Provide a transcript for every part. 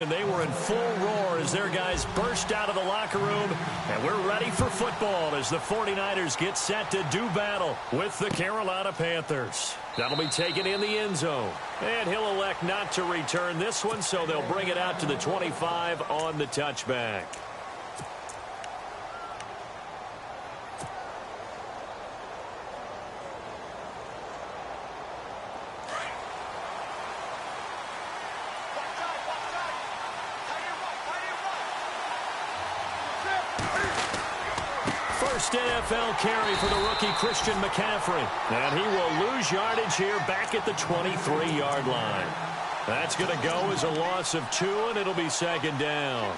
And they were in full roar as their guys burst out of the locker room. And we're ready for football as the 49ers get set to do battle with the Carolina Panthers. That'll be taken in the end zone. And he'll elect not to return this one, so they'll bring it out to the 25 on the touchback. First NFL carry for the rookie Christian McCaffrey. And he will lose yardage here back at the 23-yard line. That's going to go as a loss of 2, and it'll be second down.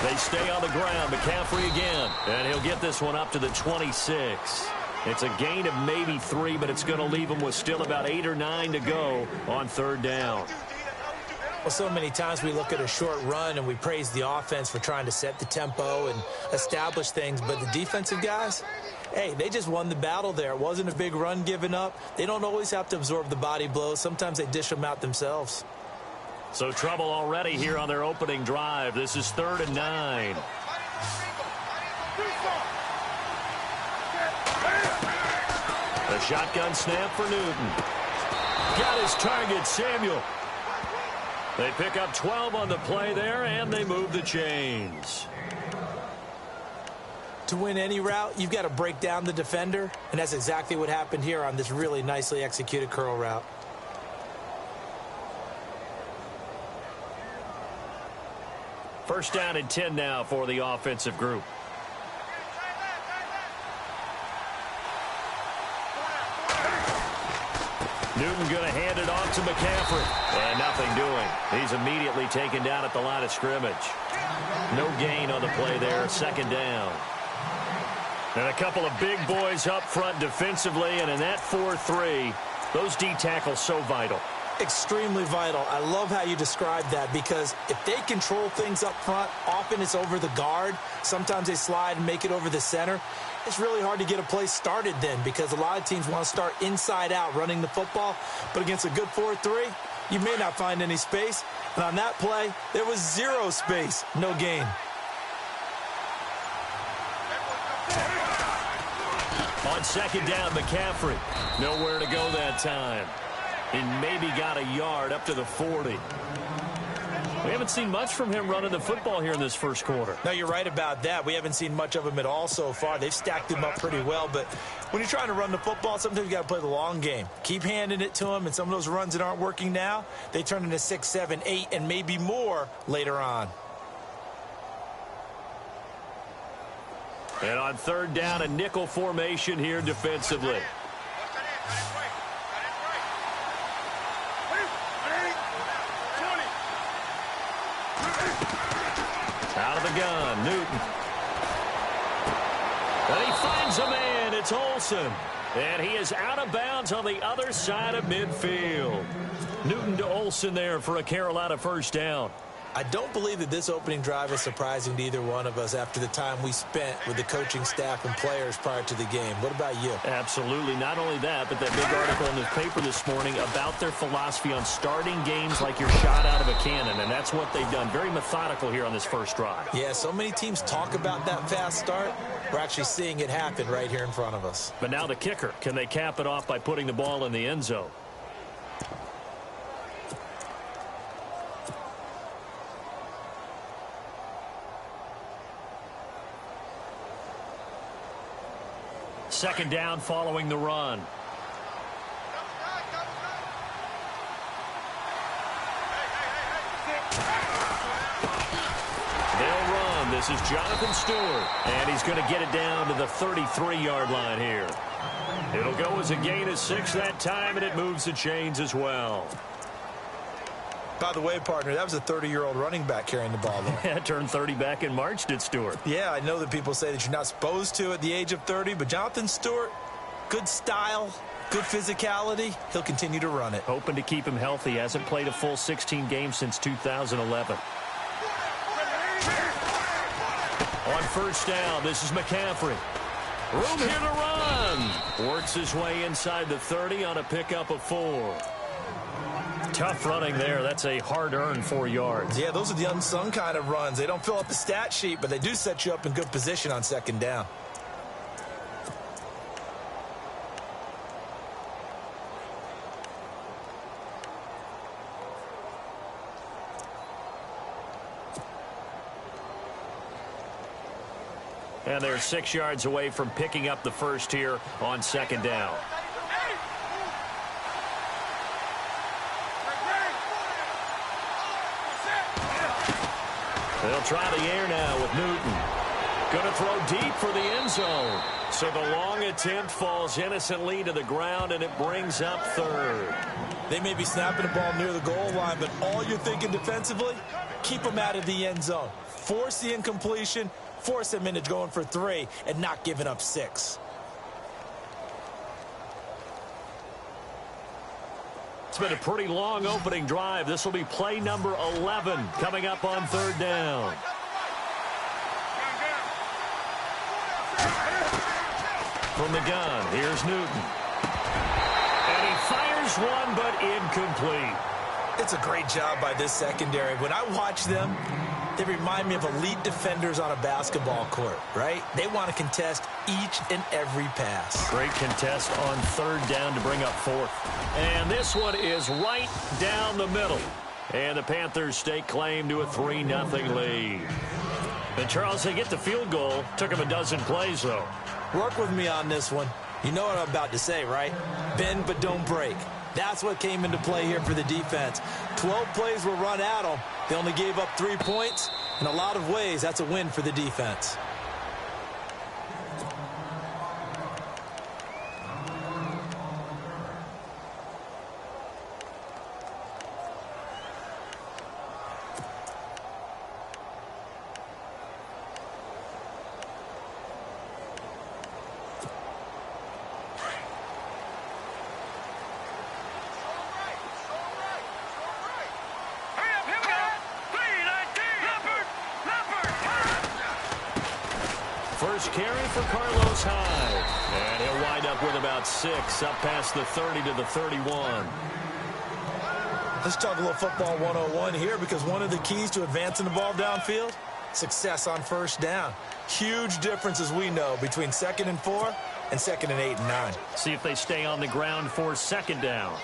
They stay on the ground. McCaffrey again. And he'll get this one up to the 26. It's a gain of maybe 3, but it's going to leave him with still about 8 or 9 to go on third down. Well, so many times we look at a short run and we praise the offense for trying to set the tempo and establish things. But the defensive guys, hey, they just won the battle there. It wasn't a big run given up. They don't always have to absorb the body blows. Sometimes they dish them out themselves. So trouble already here on their opening drive. This is 3rd and 9. A shotgun snap for Newton. Got his target, Samuel. They pick up 12 on the play there, and they move the chains. To win any route, you've got to break down the defender, and that's exactly what happened here on this really nicely executed curl route. First down and 10 now for the offensive group. Newton going to hand it off to McCaffrey. And nothing doing. He's immediately taken down at the line of scrimmage. No gain on the play there. Second down. And a couple of big boys up front defensively. And in that 4-3, those D tackles so vital. Extremely vital. I love how you described that, because if they control things up front, often it's over the guard. Sometimes they slide and make it over the center. It's really hard to get a play started then, because a lot of teams want to start inside out running the football. But against a good 4-3, you may not find any space. And on that play, there was 0 space. No gain. On second down, McCaffrey. Nowhere to go that time. He maybe got a yard up to the 40. We haven't seen much from him running the football here in this first quarter. No, you're right about that. We haven't seen much of him at all so far. They've stacked him up pretty well. But when you're trying to run the football, sometimes you got to play the long game. Keep handing it to him, and some of those runs that aren't working now, they turn into 6, 7, 8, and maybe more later on. And on third down, a nickel formation here defensively. Out of the gun, Newton. And he finds a man. It's Olsen. And he is out of bounds on the other side of midfield. Newton to Olsen there for a Carolina first down. I don't believe that this opening drive is surprising to either one of us after the time we spent with the coaching staff and players prior to the game. What about you? Absolutely. Not only that, but that big article in the paper this morning about their philosophy on starting games like you're shot out of a cannon, and that's what they've done. Very methodical here on this first drive. Yeah, so many teams talk about that fast start. We're actually seeing it happen right here in front of us. But now the kicker. Can they cap it off by putting the ball in the end zone? Second down following the run. They'll run. This is Jonathan Stewart. And he's going to get it down to the 33-yard line here. It'll go as a gain of 6 that time, and it moves the chains as well. By the way, partner, that was a 30-year-old running back carrying the ball there. Yeah, turned 30 back in March, did Stewart. Yeah, I know that people say that you're not supposed to at the age of 30, but Jonathan Stewart, good style, Good physicality. He'll continue to run it. Hoping to keep him healthy. Hasn't played a full 16 games since 2011. On first down, this is McCaffrey. Room here to run. Works his way inside the 30 on a pickup of 4. Tough running there. That's a hard-earned 4 yards. Yeah, those are the unsung kind of runs. They don't fill up the stat sheet, but they do set you up in good position on second down. And they're 6 yards away from picking up the first here on second down. They'll try the air now with Newton. Going to throw deep for the end zone. So the long attempt falls innocently to the ground, and it brings up third. They may be snapping the ball near the goal line, but all you're thinking defensively, keep them out of the end zone. Force the incompletion, force them into going for 3, and not giving up 6. It's been a pretty long opening drive. This will be play number 11 coming up on third down. From the gun, here's Newton. And he fires one, but incomplete. It's a great job by this secondary. When I watch them, they remind me of elite defenders on a basketball court, right? They want to contest each and every pass. Great contest on third down to bring up 4th. And this one is right down the middle. And the Panthers stake claim to a 3-0 lead. And Charles, they get the field goal. Took them a dozen plays, though. Work with me on this one. You know what I'm about to say, right? Bend but don't break. That's what came into play here for the defense. 12 plays were run at them. They only gave up 3 points. In a lot of ways, that's a win for the defense. First carry for Carlos Hyde. And he'll wind up with about 6 up past the 30 to the 31. Let's talk a little football 101 here, because one of the keys to advancing the ball downfield, success on first down. Huge difference, as we know, between 2nd and 4 and 2nd and 8 and 9. See if they stay on the ground for second down.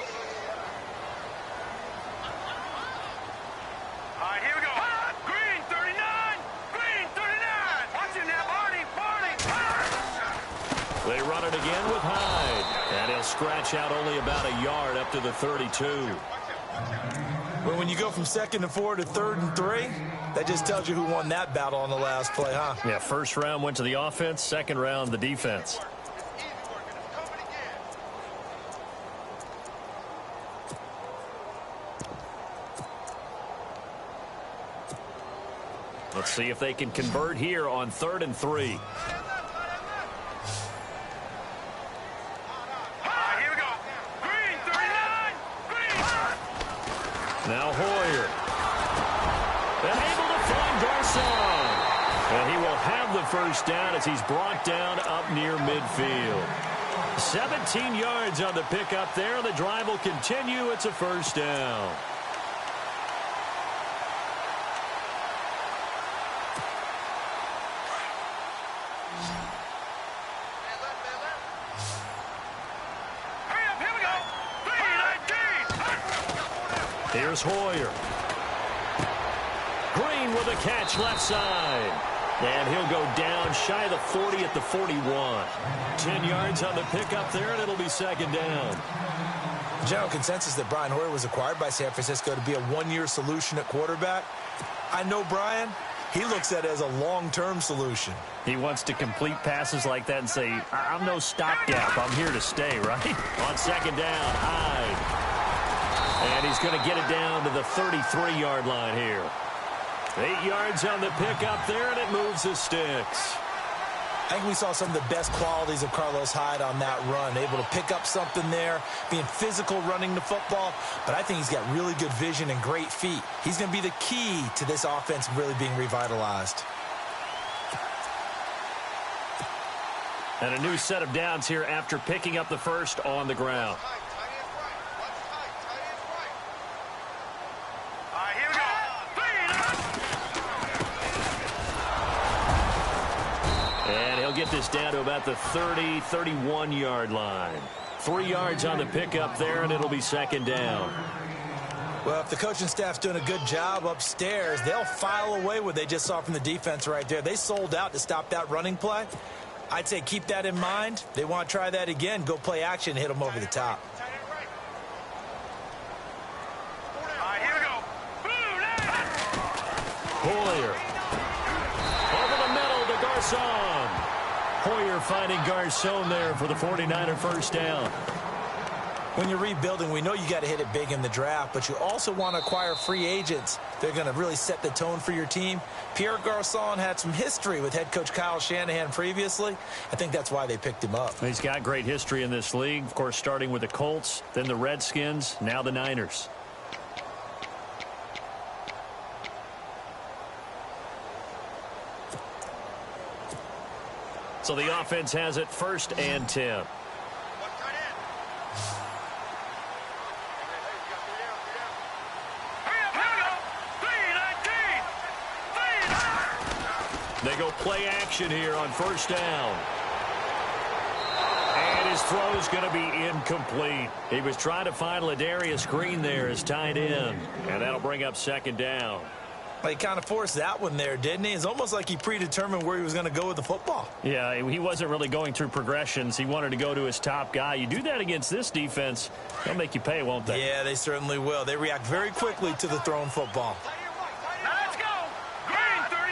They run it again with Hyde. And he'll scratch out only about a yard up to the 32. But when you go from 2nd and 4 to 3rd and 3, that just tells you who won that battle on the last play, huh? Yeah, first round went to the offense, second round the defense. Let's see if they can convert here on 3rd and 3. Now Hoyer. And able to find Garcon. And he will have the first down as he's brought down up near midfield. 17 yards on the pickup there. The drive will continue. It's a first down. Here's Hoyer. Green with a catch left side. And he'll go down shy of the 40 at the 41. 10 yards on the pickup there, and it'll be second down. General consensus that Brian Hoyer was acquired by San Francisco to be a one-year solution at quarterback. I know Brian. He looks at it as a long-term solution. He wants to complete passes like that and say, I'm no stopgap. I'm here to stay, right? On second down, Hyde. And he's going to get it down to the 33-yard line here. 8 yards on the pickup there, and it moves the sticks. I think we saw some of the best qualities of Carlos Hyde on that run, able to pick up something there, being physical running the football, but I think he's got really good vision and great feet. He's going to be the key to this offense really being revitalized. And a new set of downs here after picking up the first on the ground. And he'll get this down to about the 30, 31-yard line. 3 yards on the pickup there, and it'll be second down. Well, if the coaching staff's doing a good job upstairs, they'll file away what they just saw from the defense right there. They sold out to stop that running play. I'd say keep that in mind. They want to try that again. Go play action, hit them over the top. Hoyer. Over the middle to Garcon. Hoyer finding Garcon there for the 49er first down. When you're rebuilding, we know you got to hit it big in the draft, but you also want to acquire free agents. They're going to really set the tone for your team. Pierre Garcon had some history with head coach Kyle Shanahan previously. I think that's why they picked him up. He's got great history in this league, of course, starting with the Colts, then the Redskins, now the Niners. So the offense has it 1st and 10. They go play action here on 1st down. And his throw is going to be incomplete. He was trying to find Ladarius Green there as tight end. And that'll bring up 2nd down. Well, he kind of forced that one there, didn't he? It's almost like he predetermined where he was going to go with the football. Yeah, he wasn't really going through progressions. He wanted to go to his top guy. You do that against this defense, they'll make you pay, won't they? Yeah, they certainly will. They react very quickly to the thrown football. Let's go. Green, 39.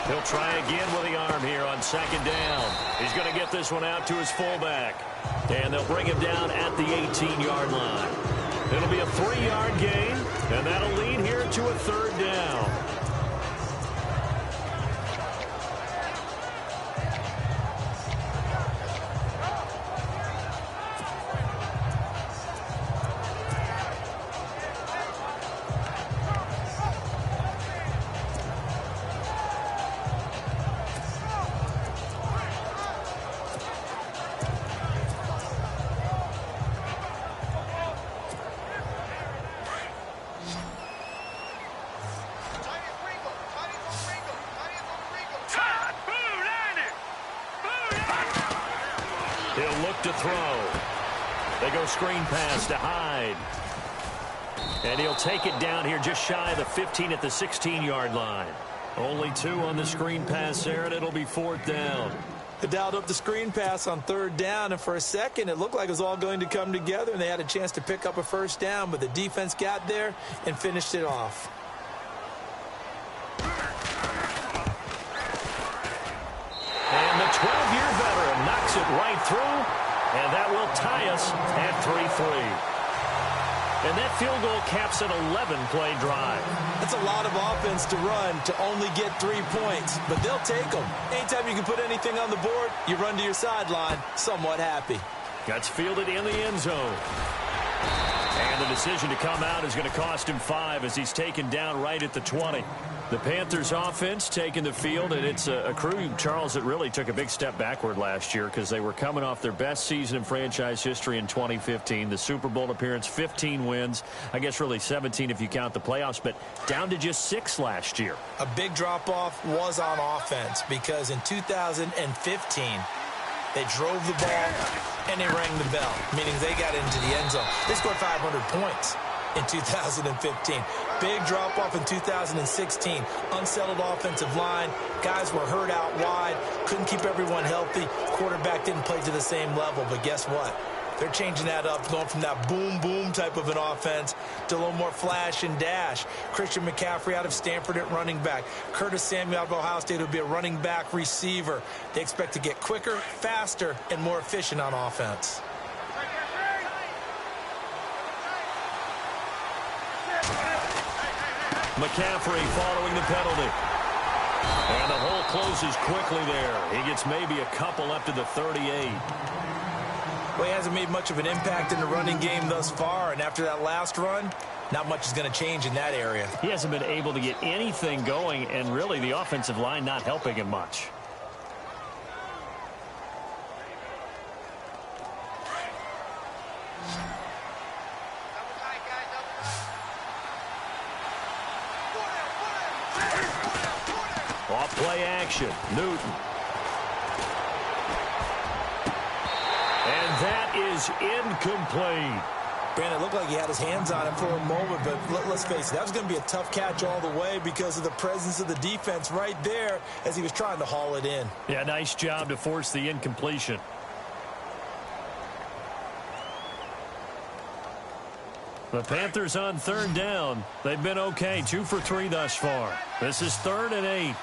He'll try again with the arm here on 2nd down. He's going to get this one out to his fullback. And they'll bring him down at the 18-yard line. It'll be a 3-yard gain, and that'll lead here to a 3rd down. He'll look to throw. They go screen pass to Hyde. And he'll take it down here just shy of the 15 at the 16-yard line. Only 2 on the screen pass there, and it'll be 4th down. They dialed up the screen pass on 3rd down, and for a second it looked like it was all going to come together, and they had a chance to pick up a 1st down, but the defense got there and finished it off. And the 12-year veteran knocks it right through, and that will tie us at 3-3. And that field goal caps an 11-play drive. That's a lot of offense to run to only get 3 points, but they'll take them. Anytime you can put anything on the board, you run to your sideline somewhat happy. Gets fielded in the end zone. And the decision to come out is going to cost him 5 as he's taken down right at the 20. The Panthers offense taking the field, and it's a crew, Charles, that really took a big step backward last year because they were coming off their best season in franchise history in 2015. The Super Bowl appearance, 15 wins. I guess really 17 if you count the playoffs, but down to just 6 last year. A big drop-off was on offense because in 2015, they drove the ball and they rang the bell, meaning they got into the end zone. They scored 500 points in 2015. Big drop-off in 2016. Unsettled offensive line. Guys were hurt out wide. Couldn't keep everyone healthy. Quarterback didn't play to the same level. But guess what? They're changing that up, going from that boom-boom type of an offense to a little more flash and dash. Christian McCaffrey out of Stanford at running back. Curtis Samuel out of Ohio State will be a running back receiver. They expect to get quicker, faster, and more efficient on offense. McCaffrey following the penalty. And the hole closes quickly there. He gets maybe a couple up to the 38. Well, he hasn't made much of an impact in the running game thus far, and after that last run, not much is going to change in that area. He hasn't been able to get anything going, and really the offensive line not helping him much. Off play action, Newton. And that is incomplete. Brandon, it looked like he had his hands on it for a moment, but let's face it, that was going to be a tough catch all the way because of the presence of the defense right there as he was trying to haul it in. Yeah, nice job to force the incompletion. The Panthers on third down. They've been okay, 2 for 3 thus far. This is 3rd and 8.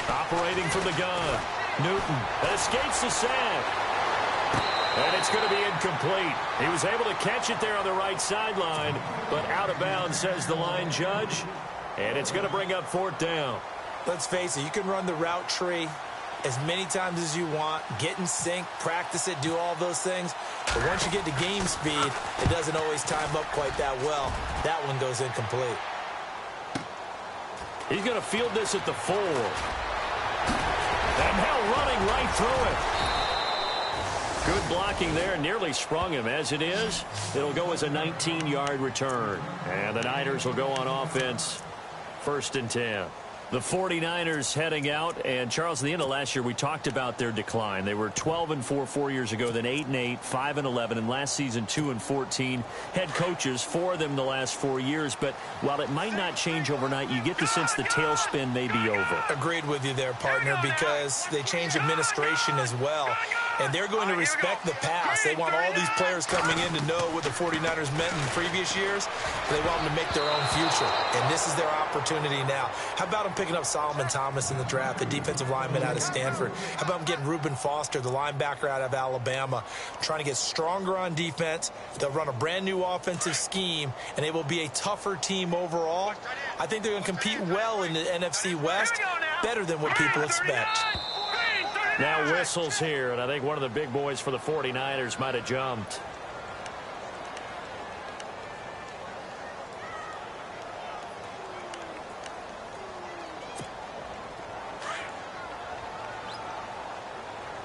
Operating from the gun. Newton escapes the sack. And it's going to be incomplete. He was able to catch it there on the right sideline, but out of bounds, says the line judge. And it's going to bring up 4th down. Let's face it, you can run the route tree as many times as you want, get in sync, practice it, do all those things. But once you get to game speed, it doesn't always time up quite that well. That one goes incomplete. He's going to field this at the 4. And now running right through it. Good blocking there. Nearly sprung him. As it is, it'll go as a 19-yard return. And the Niners will go on offense. 1st and 10. The 49ers heading out. And, Charles, at the end of last year, we talked about their decline. They were 12-4 4 years ago, then 8-8, 5-11, and last season 2-14. Head coaches, 4 of them the last 4 years. But while it might not change overnight, you get the sense the tailspin may be over. Agreed with you there, partner, because they changed administration as well. And they're going to respect the pass. They want all these players coming in to know what the 49ers meant in previous years. They want them to make their own future. And this is their opportunity now. How about them picking up Solomon Thomas in the draft, the defensive lineman out of Stanford? How about them getting Reuben Foster, the linebacker out of Alabama, trying to get stronger on defense? They'll run a brand new offensive scheme, and they will be a tougher team overall. I think they're going to compete well in the NFC West, better than what people expect. Now whistles here, and I think one of the big boys for the 49ers might have jumped.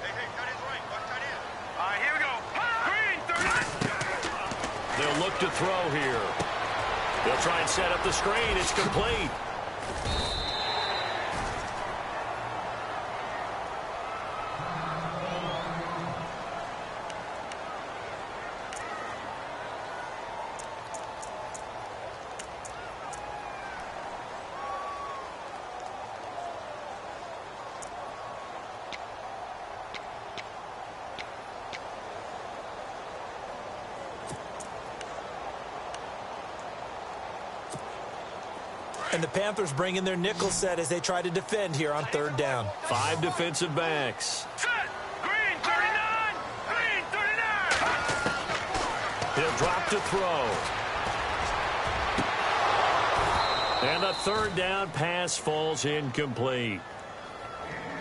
Here we go. Green, 30. They'll look to throw here. They'll try and set up the screen. It's complete. And the Panthers bring in their nickel set as they try to defend here on 3rd down. 5 defensive backs. Set. Green, 39. Green, 39. He'll drop to throw. And the 3rd down pass falls incomplete.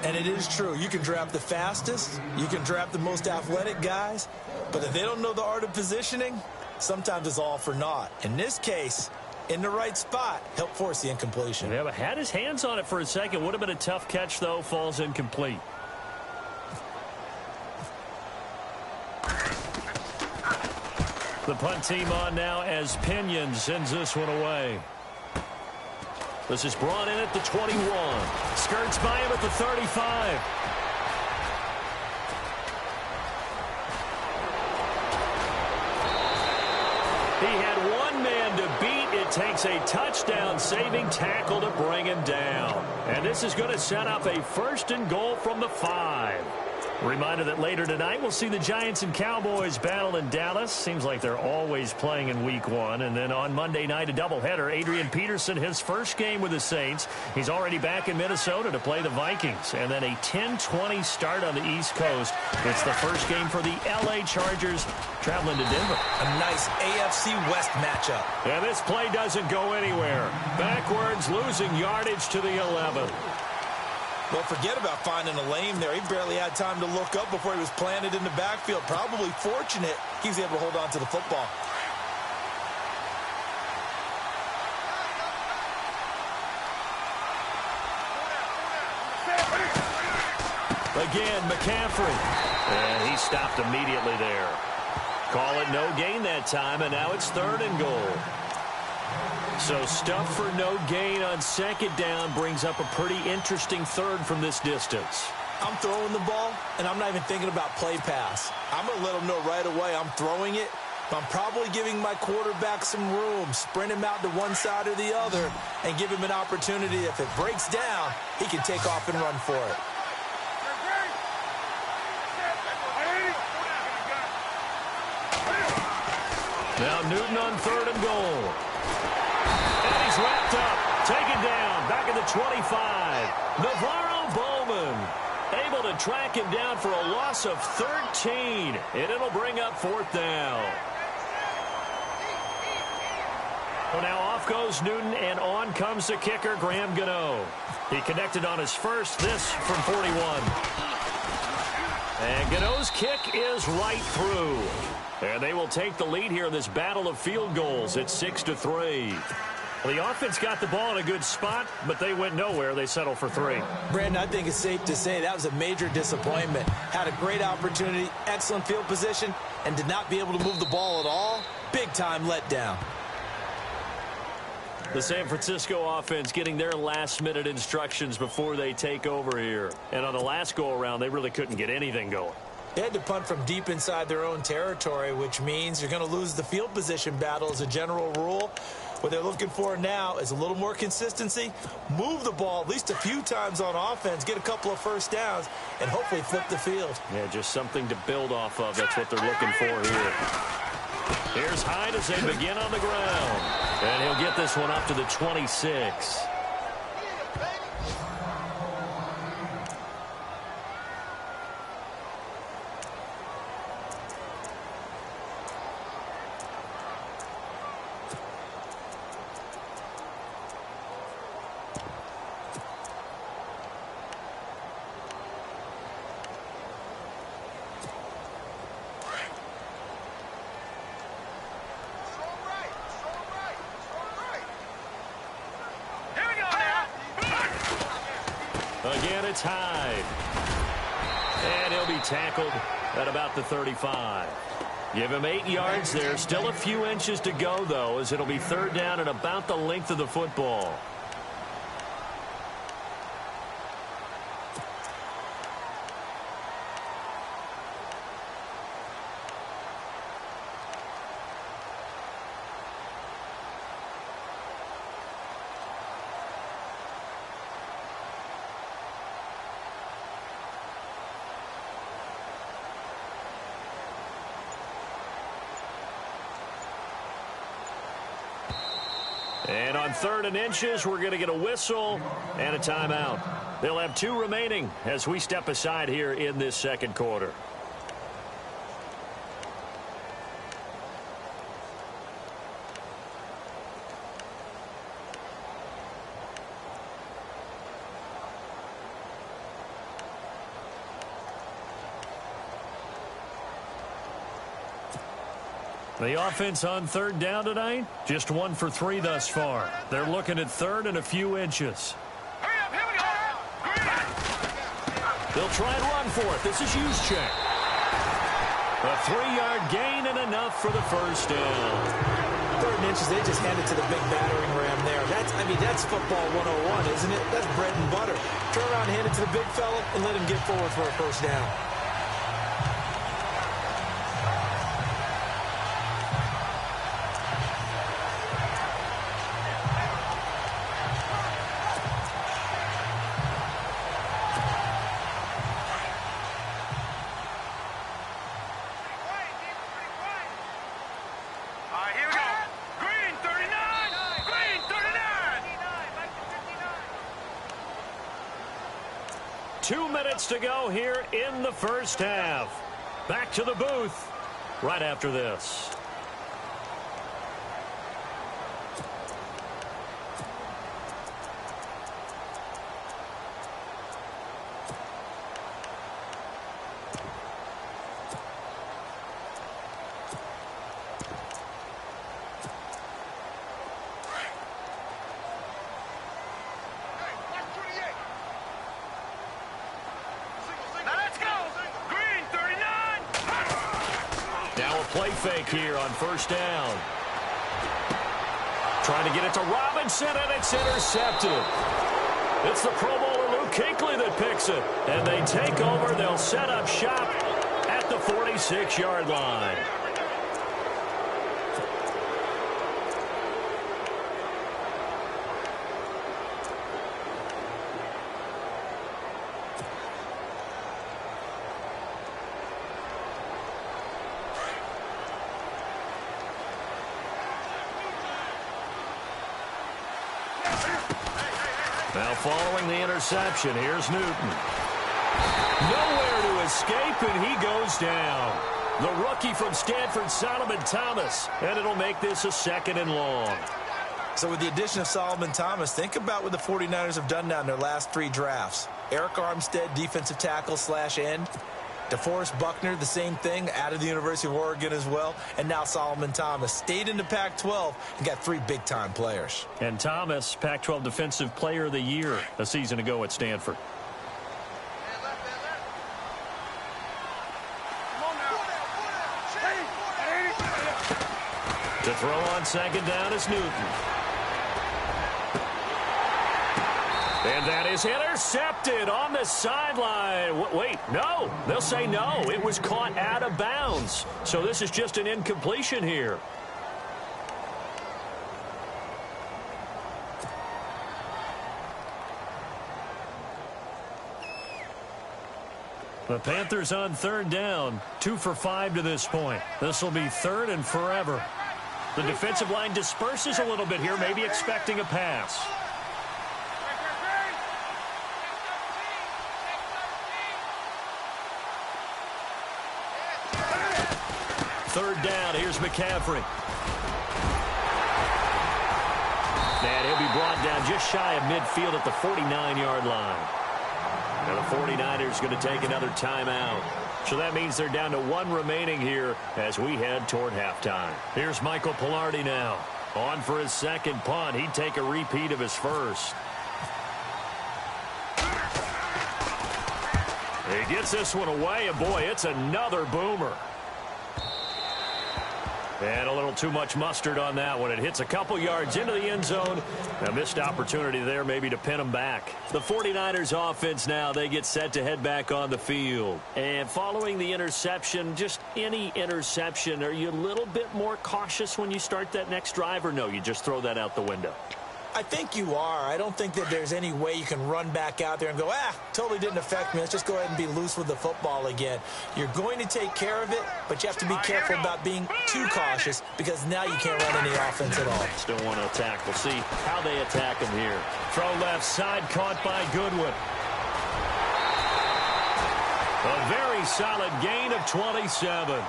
And it is true. You can draft the fastest. You can draft the most athletic guys. But if they don't know the art of positioning, sometimes it's all for naught. In this case, in the right spot, help force the incompletion. Yeah, but had his hands on it for a second. Would have been a tough catch, though. Falls incomplete. The punt team on now as Pinion sends this one away. This is brought in at the 21. Skirts by him at the 35. He had one man to beat. It takes a touchdown-saving tackle to bring him down. And this is going to set up a 1st and goal from the 5. Reminder that later tonight we'll see the Giants and Cowboys battle in Dallas. Seems like they're always playing in week 1. And then on Monday night, a doubleheader. Adrian Peterson, his first game with the Saints. He's already back in Minnesota to play the Vikings. And then a 10-20 start on the East Coast. It's the first game for the L.A. Chargers traveling to Denver. A nice AFC West matchup. And this play doesn't go anywhere. Backwards, losing yardage to the 11. Well, forget about finding a lane there. He barely had time to look up before he was planted in the backfield. Probably fortunate he was able to hold on to the football. Again, McCaffrey. And he stopped immediately there. Call it no gain that time, and now it's 3rd and goal. So stuff for no gain on 2nd down brings up a pretty interesting 3rd from this distance. I'm throwing the ball, and I'm not even thinking about play pass. I'm going to let him know right away I'm throwing it. But I'm probably giving my quarterback some room, sprint him out to one side or the other, and give him an opportunity. If it breaks down, he can take off and run for it. Now Newton on 3rd and goal. And he's wrapped up, taken down, back at the 25. Navarro Bowman able to track him down for a loss of 13, and it'll bring up 4th down. Well, now off goes Newton, and on comes the kicker, Graham Gano. He connected on his first, this from 41. And Gano's kick is right through. And they will take the lead here in this battle of field goals. It's 6-3. Well, the offense got the ball in a good spot, but they went nowhere. They settled for 3. Brandon, I think it's safe to say that was a major disappointment. Had a great opportunity, excellent field position, and did not be able to move the ball at all. Big-time letdown. The San Francisco offense getting their last-minute instructions before they take over here. And on the last go-around, they really couldn't get anything going. They had to punt from deep inside their own territory, which means you're going to lose the field position battle as a general rule. What they're looking for now is a little more consistency, move the ball at least a few times on offense, get a couple of first downs, and hopefully flip the field. Yeah, just something to build off of. That's what they're looking for here. Here's Hyde as they begin on the ground. And he'll get this one up to the 26. Again, it's Hyde. And he'll be tackled at about the 35. Give him 8 yards there. Still a few inches to go, though, as it'll be 3rd down and about the length of the football. And on 3rd and inches, we're going to get a whistle and a timeout. They'll have 2 remaining as we step aside here in this 2nd quarter. The offense on 3rd down tonight, just 1 for 3 thus far. They're looking at 3rd and a few inches. Hurry up, here we go. They'll try and run for it. This is Juszczyk. A 3-yard gain and enough for the first down. 3rd and inches, they just handed to the big battering ram there. That's football 101, isn't it? That's bread and butter. Turn around, hand it to the big fella, and let him get forward for a first down. 2 minutes to go here in the first half. Back to the booth right after this. Play fake here on first down. Trying to get it to Robinson, and it's intercepted. It's the Pro Bowler Luke Kuechly that picks it. And they take over. They'll set up shop at the 46-yard line. Now following the interception, here's Newton. Nowhere to escape, and he goes down. The rookie from Stanford, Solomon Thomas, and it'll make this a 2nd and long. So with the addition of Solomon Thomas, think about what the 49ers have done now in their last 3 drafts. Eric Armstead, defensive tackle / end. DeForest Buckner, the same thing, out of the University of Oregon as well. And now Solomon Thomas stayed in the Pac-12 and got 3 big-time players. And Thomas, Pac-12 Defensive Player of the Year a season ago at Stanford. To throw on 2nd down is Newton. And that is intercepted on the sideline. Wait, no. They'll say no. It was caught out of bounds. So this is just an incompletion here. The Panthers on 3rd down. 2 for 5 to this point. This will be 3rd and forever. The defensive line disperses a little bit here, maybe expecting a pass. 3rd down. Here's McCaffrey. And he'll be brought down just shy of midfield at the 49-yard line. Now the 49ers going to take another timeout. So that means they're down to 1 remaining here as we head toward halftime. Here's Michael Pilardi now. On for his 2nd punt. He'd take a repeat of his first. He gets this one away, and boy, it's another boomer. And a little too much mustard on that one. It hits a couple yards into the end zone. A missed opportunity there maybe to pin them back. The 49ers offense now, they get set to head back on the field. And following the interception, just any interception, are you a little bit more cautious when you start that next drive, or no, you just throw that out the window? I think you are. I don't think that there's any way you can run back out there and go, totally didn't affect me. Let's just go ahead and be loose with the football again. You're going to take care of it, but you have to be careful about being too cautious because now you can't run any offense at all. Still want to attack. We'll see how they attack him here. Throw left side, caught by Goodwin. A very solid gain of 27.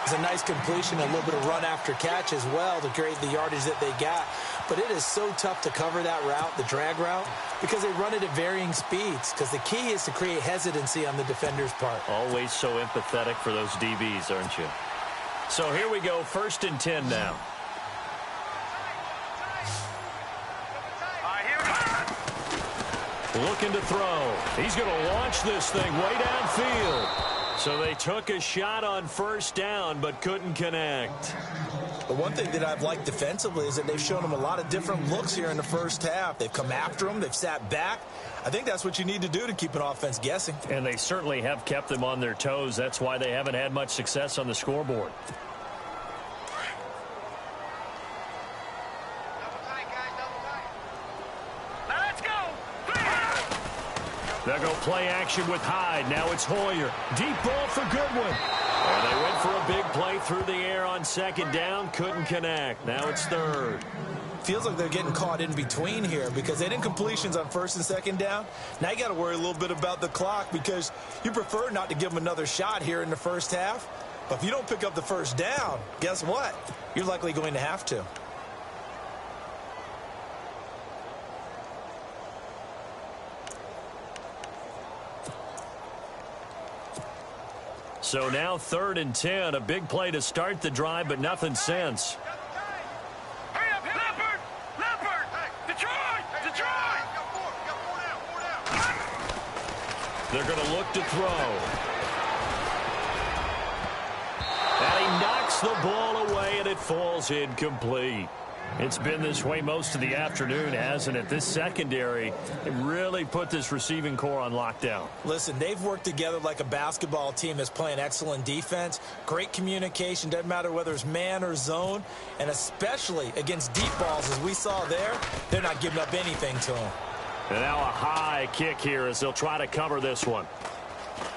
It's a nice completion, a little bit of run after catch as well to create the yardage that they got. But it is so tough to cover that route, the drag route, because they run it at varying speeds. Because the key is to create hesitancy on the defender's part. Always so empathetic for those DBs, aren't you? So here we go, 1st and 10 now. Looking to throw. He's going to launch this thing way downfield. So they took a shot on 1st down, but couldn't connect. But one thing that I've liked defensively is that they've shown them a lot of different looks here in the first half. They've come after them. They've sat back. I think that's what you need to do to keep an offense guessing. And they certainly have kept them on their toes. That's why they haven't had much success on the scoreboard. They'll go play action with Hyde. Now it's Hoyer. Deep ball for Goodwin. And they went for a big play through the air on 2nd down. Couldn't connect. Now it's 3rd. Feels like they're getting caught in between here because they didn't completions on first and second down. Now you got to worry a little bit about the clock because you prefer not to give them another shot here in the first half. But if you don't pick up the first down, guess what? You're likely going to have to. So now 3rd and 10, a big play to start the drive, but nothing since. Hurry up, Leopard! Leopard! Detroit! Detroit! They're going to look to throw. And he knocks the ball away, and it falls incomplete. It's been this way most of the afternoon, hasn't it? This secondary really put this receiving core on lockdown. Listen, they've worked together like a basketball team that's playing excellent defense. Great communication, doesn't matter whether it's man or zone. And especially against deep balls, as we saw there, they're not giving up anything to them. And now a high kick here as they'll try to cover this one.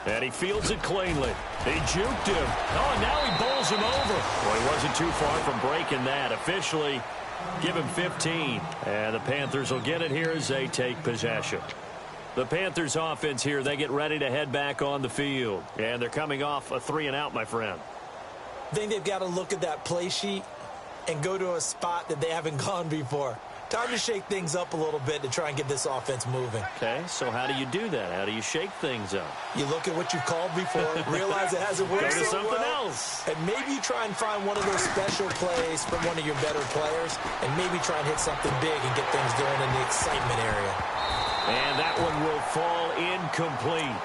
And he fields it cleanly. They juked him. Oh, and now he bowls him over. Well, he wasn't too far from breaking that. Officially, give him 15. And the Panthers will get it here as they take possession. The Panthers offense here, they get ready to head back on the field. And they're coming off a 3-and-out, my friend. I think they've got to look at that play sheet and go to a spot that they haven't gone before. Time to shake things up a little bit to try and get this offense moving. Okay, so how do you do that? How do you shake things up? You look at what you've called before, realize it hasn't worked Go to so something well, else. and maybe you try and find one of those special plays from one of your better players, and maybe try and hit something big and get things going in the excitement area. And that one will fall incomplete.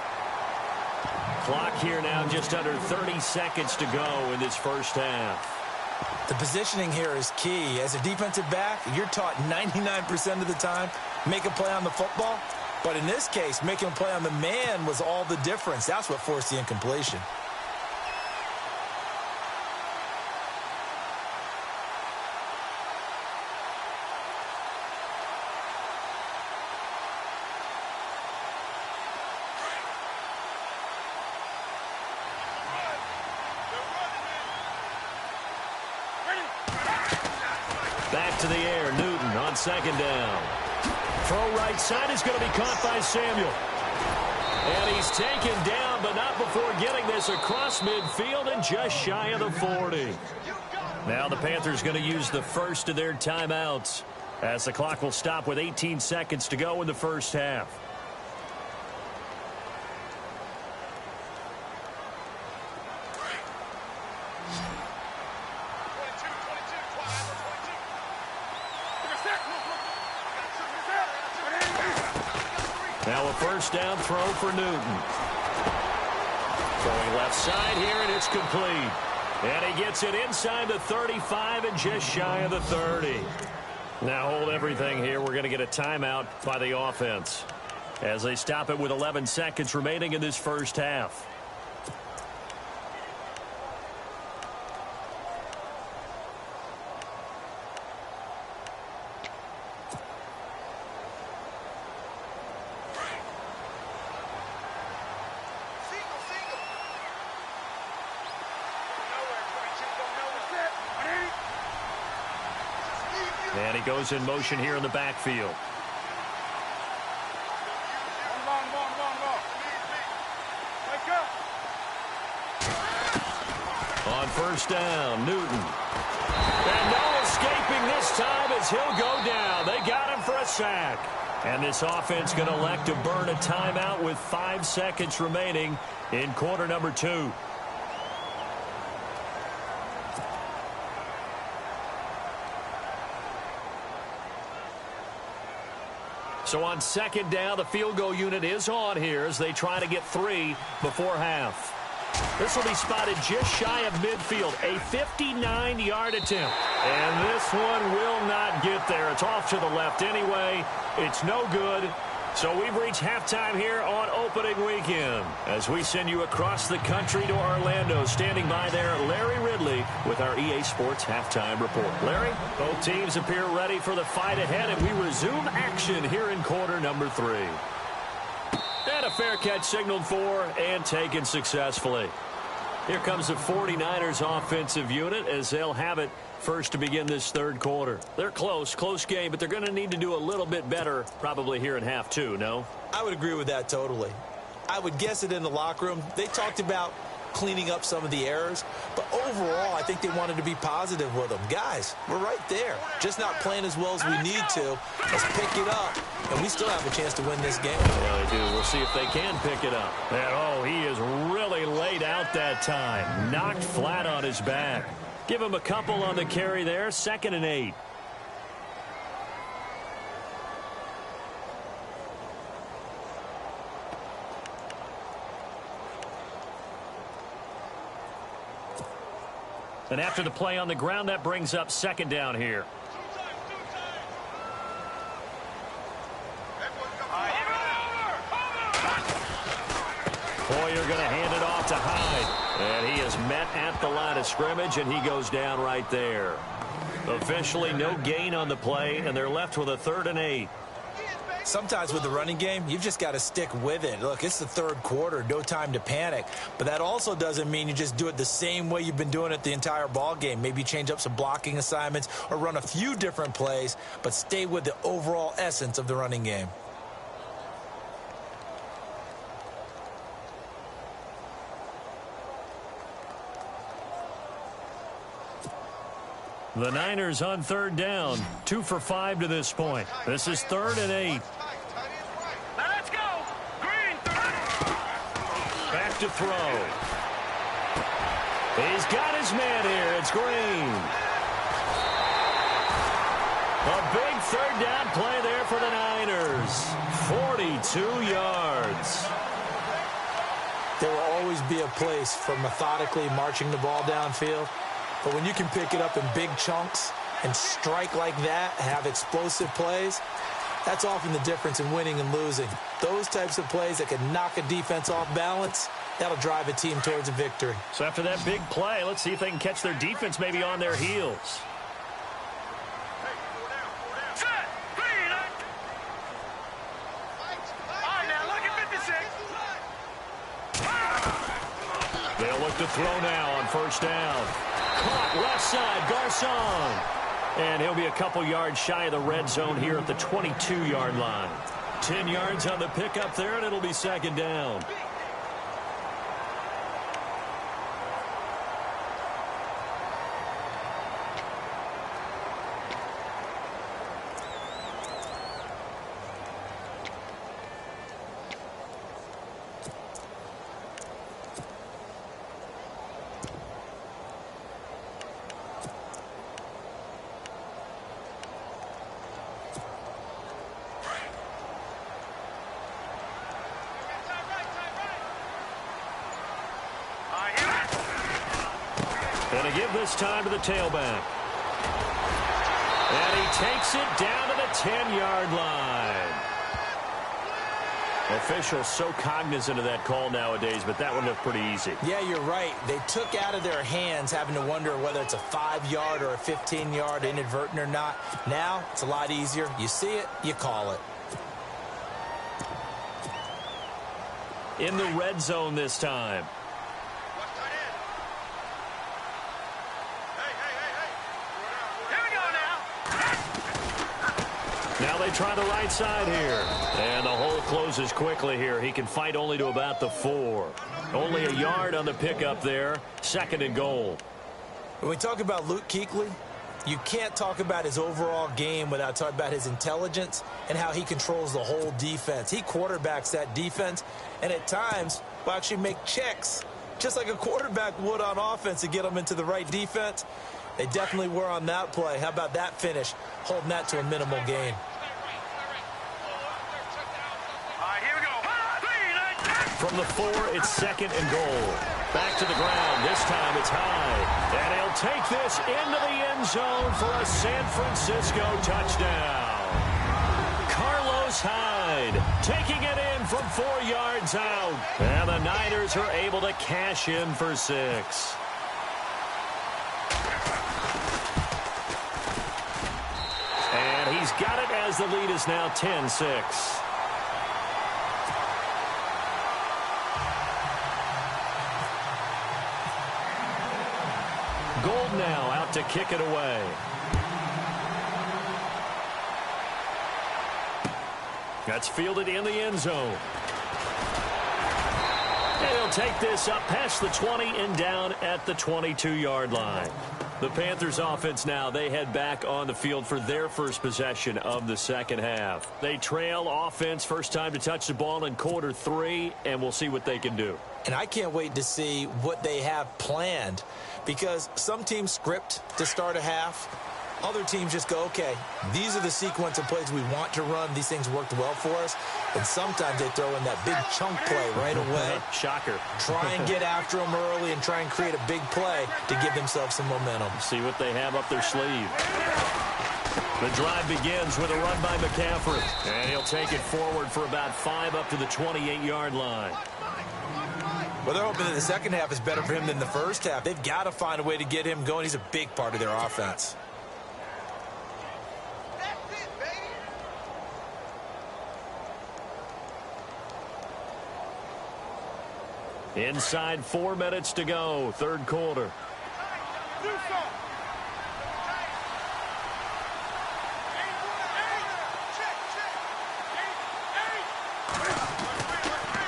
Clock here now just under 30 seconds to go in this first half. The positioning here is key. As a defensive back, you're taught 99% of the time, make a play on the football. But in this case, making a play on the man was all the difference. That's what forced the incompletion. Back to the air, Newton on second down. Throw right side is going to be caught by Samuel. And he's taken down, but not before getting this across midfield and just shy of the 40. Now the Panthers going to use the first of their timeouts as the clock will stop with 18 seconds to go in the first half. Now a first down throw for Newton. Throwing left side here, and it's complete. And he gets it inside the 35 and just shy of the 30. Now hold everything here. We're going to get a timeout by the offense as they stop it with 11 seconds remaining in this first half. And he goes in motion here in the backfield. On first down, Newton. And no escaping this time as he'll go down. They got him for a sack. And this offense going to elect to burn a timeout with 5 seconds remaining in quarter number 2. So on second down, the field goal unit is on here as they try to get 3 before half. This will be spotted just shy of midfield, a 59-yard attempt. And this one will not get there. It's off to the left anyway. It's no good. So we've reached halftime here on opening weekend as we send you across the country to Orlando. Standing by there, Larry Ridley with our EA Sports halftime report. Larry, both teams appear ready for the fight ahead, and we resume action here in quarter number 3. And a fair catch signaled for and taken successfully. Here comes the 49ers offensive unit as they'll have it first to begin this third quarter. They're close game, but they're going to need to do a little bit better probably here in half two, no? I would agree with that totally. I would guess it in the locker room. They talked about cleaning up some of the errors, but overall I think they wanted to be positive with them. Guys, we're right there. Just not playing as well as we need to. Let's pick it up, and we still have a chance to win this game. Yeah, they do. We'll see if they can pick it up. And, oh, he is really laid out that time. Knocked flat on his back. Give him a couple on the carry there. 2nd and 8. And after the play on the ground, that brings up 2nd down here. Hoyer going to hand it off to Hyde. And he is met at the line of scrimmage, and he goes down right there. Officially no gain on the play, and they're left with a 3rd and 8. Sometimes with the running game, you've just got to stick with it. Look, it's the third quarter, no time to panic. But that also doesn't mean you just do it the same way you've been doing it the entire ball game. Maybe change up some blocking assignments or run a few different plays, but stay with the overall essence of the running game. The Niners on 3rd down. 2 for 5 to this point. This is 3rd and 8. Now let's go. Green. Back to throw. He's got his man here. It's Green. A big 3rd down play there for the Niners. 42 yards. There will always be a place for methodically marching the ball downfield. But when you can pick it up in big chunks and strike like that, have explosive plays, that's often the difference in winning and losing. Those types of plays that can knock a defense off balance, that'll drive a team towards a victory. So after that big play, let's see if they can catch their defense maybe on their heels. Set. Green. All right, now look at 56. They'll look to throw now on 1st down. Caught left side, Garcon. And he'll be a couple yards shy of the red zone here at the 22-yard line. 10 yards on the pickup there, and it'll be 2nd down. And a give this time to the tailback. And he takes it down to the 10-yard line. Officials so cognizant of that call nowadays, but that one looked pretty easy. Yeah, you're right. They took out of their hands having to wonder whether it's a 5-yard or a 15-yard inadvertent or not. Now, it's a lot easier. You see it, you call it. In the red zone this time. Now they try the right side here. And the hole closes quickly here. He can fight only to about the 4. Only a yard on the pickup there. 2nd and goal. When we talk about Luke Kuechly, you can't talk about his overall game without talking about his intelligence and how he controls the whole defense. He quarterbacks that defense, and at times will actually make checks, just like a quarterback would on offense to get them into the right defense. They definitely were on that play. How about that finish, holding that to a minimal gain. From the 4, it's 2nd and goal. Back to the ground. This time it's Hyde. And he'll take this into the end zone for a San Francisco touchdown. Carlos Hyde taking it in from 4 yards out. And the Niners are able to cash in for 6. And he's got it as the lead is now 10-6. Gold now out to kick it away. That's fielded in the end zone. And he'll take this up past the 20 and down at the 22-yard line. The Panthers offense now, they head back on the field for their first possession of the second half. They trail offense, first time to touch the ball in quarter 3, and we'll see what they can do. And I can't wait to see what they have planned, because some teams script to start a half. Other teams just go, okay, these are the sequence of plays we want to run. These things worked well for us. And sometimes they throw in that big chunk play right away. Shocker. Try and get after them early and try and create a big play to give themselves some momentum. See what they have up their sleeve. The drive begins with a run by McCaffrey. And he'll take it forward for about 5 up to the 28-yard line. Well, they're hoping that the second half is better for him than the first half. They've got to find a way to get him going. He's a big part of their offense. Inside 4 minutes to go, third quarter.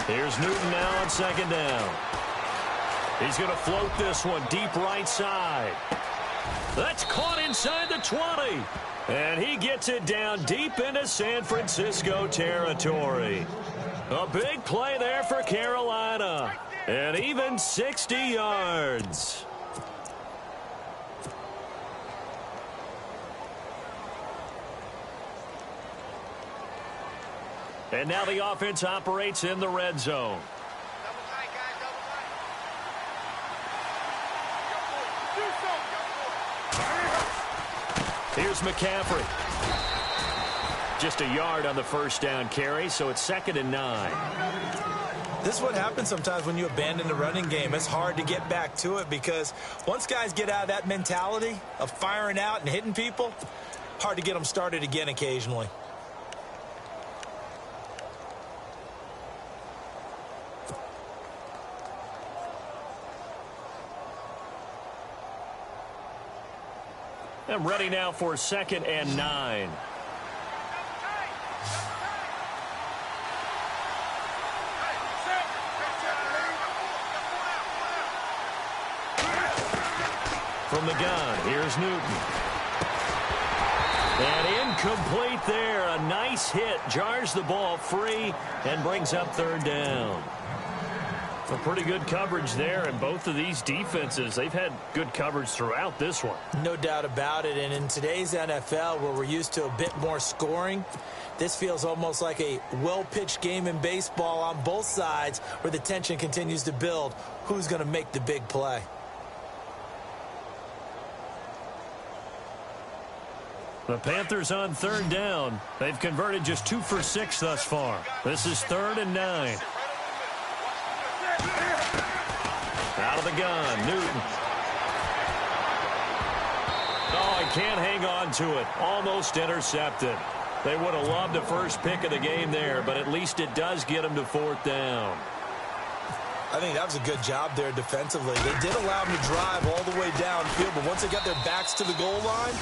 Here's Newton now on second down. He's going to float this one deep right side. That's caught inside the 20. And he gets it down deep into San Francisco territory. A big play there for Carolina. And even 60 yards. And now the offense operates in the red zone. Here's McCaffrey. Just a yard on the first down carry, so it's 2nd and 9. This is what happens sometimes when you abandon the running game. It's hard to get back to it because once guys get out of that mentality of firing out and hitting people, hard to get them started again occasionally. I'm ready now for 2nd and 9. From the gun, here's Newton. And incomplete there. A nice hit. Jars the ball free and brings up 3rd down. A pretty good coverage there, and both of these defenses, they've had good coverage throughout this one. No doubt about it, and in today's NFL, where we're used to a bit more scoring, this feels almost like a well-pitched game in baseball on both sides where the tension continues to build. Who's going to make the big play? The Panthers on 3rd down. They've converted just 2 for 6 thus far. This is 3rd and 9. Out of the gun, Newton. Oh, he can't hang on to it. Almost intercepted. They would have loved the first pick of the game there, but at least it does get them to 4th down. I think that was a good job there defensively. They did allow them to drive all the way downfield, but once they got their backs to the goal line,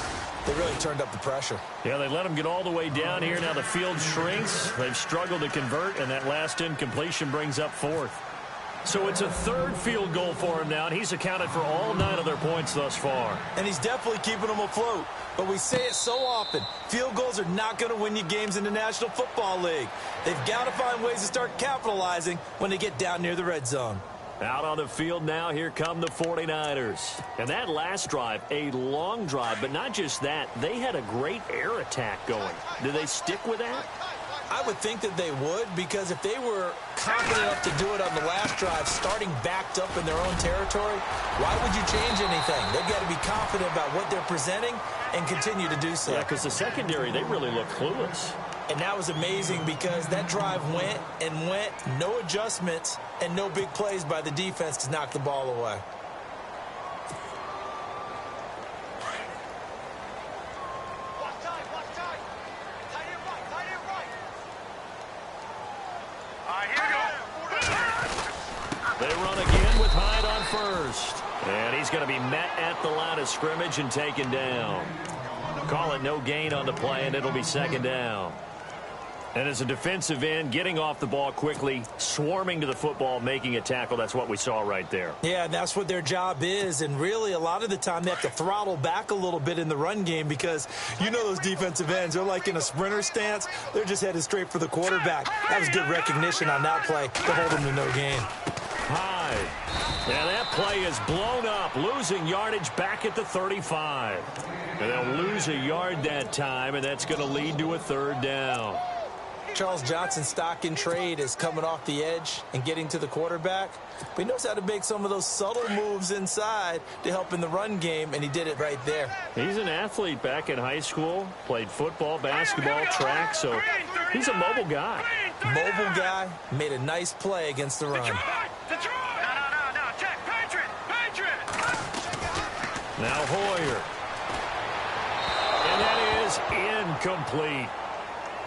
they really turned up the pressure. Yeah, they let them get all the way down here. Now the field shrinks. They've struggled to convert, and that last incompletion brings up 4th. So it's a 3rd field goal for him now, and he's accounted for all 9 of their points thus far. And he's definitely keeping them afloat. But we say it so often, field goals are not going to win you games in the National Football League. They've got to find ways to start capitalizing when they get down near the red zone. Out on the field now, here come the 49ers. And that last drive, a long drive, but not just that. They had a great air attack going. Do they stick with that? I would think that they would, because if they were confident enough to do it on the last drive, starting backed up in their own territory, why would you change anything? They've got to be confident about what they're presenting and continue to do so. Yeah, because the secondary, they really look clueless. And that was amazing because that drive went and went, no adjustments and no big plays by the defense to knock the ball away. They run again with Hyde on first. And he's going to be met at the line of scrimmage and taken down. Call it no gain on the play, and it'll be second down. And as a defensive end, getting off the ball quickly, swarming to the football, making a tackle, that's what we saw right there. Yeah, and that's what their job is. And really, a lot of the time, they have to throttle back a little bit in the run game because you know those defensive ends, they're like in a sprinter stance. They're just headed straight for the quarterback. That was good recognition on that play to hold them to no gain. High. Yeah, that play is blown up, losing yardage back at the 35. And they'll lose a yard that time, and that's going to lead to a third down. Charles Johnson's stock in trade is coming off the edge and getting to the quarterback. But he knows how to make some of those subtle moves inside to help in the run game, and he did it right there. He's an athlete back in high school, played football, basketball, track, so he's a mobile guy. Mobile guy, made a nice play against the run. Detroit! No, check. Patriot! Now Hoyer. And that is incomplete.